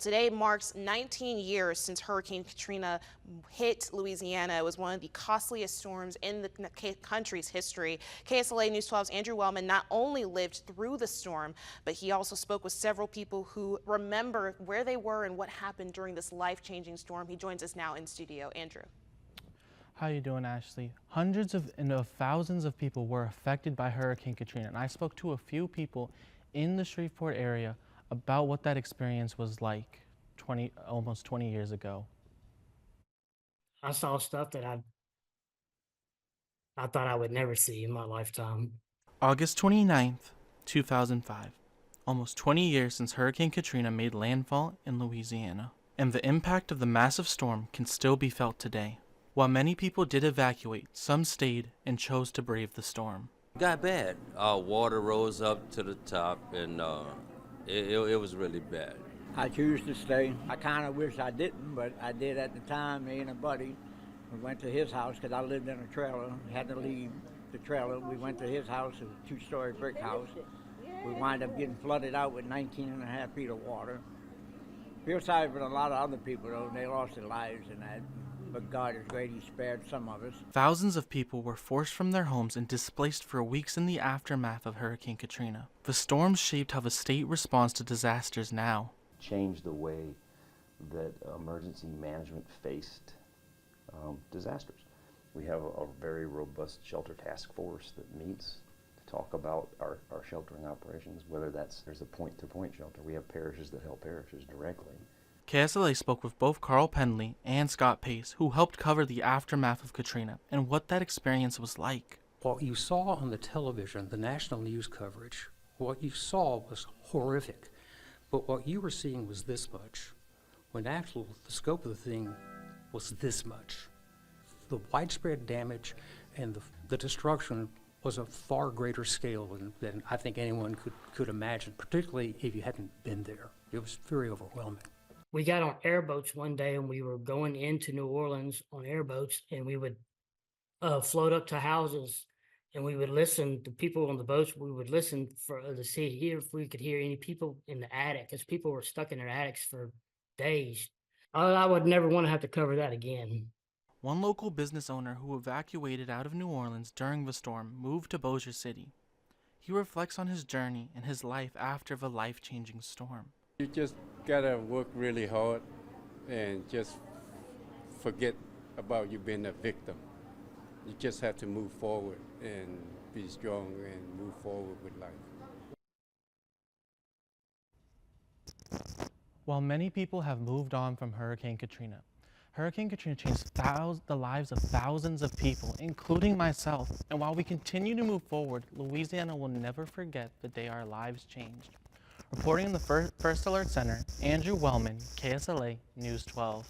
Today marks 19 years since Hurricane Katrina hit Louisiana. It was one of the costliest storms in the country's history. KSLA News 12's Andrew Wellman not only lived through the storm, but he also spoke with several people who remember where they were and what happened during this life-changing storm. He joins us now in studio. Andrew. How you doing, Ashley? Hundreds of thousands of people were affected by Hurricane Katrina, and I spoke to a few people in the Shreveport area about what that experience was like almost 20 years ago. I saw stuff that I thought I would never see in my lifetime. August 29th, 2005. Almost 20 years since Hurricane Katrina made landfall in Louisiana, and the impact of the massive storm can still be felt today. While many people did evacuate, some stayed and chose to brave the storm. It got bad. Water rose up to the top, and it was really bad. I choose to stay. I kind of wish I didn't, but I did at the time. Me and a buddy, we went to his house because I lived in a trailer. Had to leave the trailer. We went to his house, a 2-story brick house. We wind up getting flooded out with 19 and a half feet of water. Feel sorry for a lot of other people, though. They lost their lives in that. But God is great, He spared some of us. Thousands of people were forced from their homes and displaced for weeks in the aftermath of Hurricane Katrina. The storm shaped how the state responds to disasters now. Changed the way that emergency management faced disasters. We have a very robust shelter task force that meets to talk about our sheltering operations, whether there's a point-to-point shelter. We have parishes that help parishes directly. KSLA spoke with both Carl Penley and Scott Pace, who helped cover the aftermath of Katrina and what that experience was like. What you saw on the television, the national news coverage, what you saw was horrific. But what you were seeing was this much, when actually the scope of the thing was this much. The widespread damage and the destruction was a far greater scale than I think anyone could imagine, particularly if you hadn't been there. It was very overwhelming. We got on airboats one day and we were going into New Orleans on airboats, and we would float up to houses and we would listen to people on the boats. We would listen to see if we could hear any people in the attic, because people were stuck in their attics for days. I would never want to have to cover that again. One local business owner who evacuated out of New Orleans during the storm moved to Bossier City. He reflects on his journey and his life after the life-changing storm. You just gotta work really hard and just forget about you being a victim. You just have to move forward and be strong and move forward with life. While many people have moved on from Hurricane Katrina changed the lives of thousands of people, including myself. And while we continue to move forward, Louisiana will never forget the day our lives changed. Reporting in the First Alert Center, Andrew Wellman, KSLA News 12.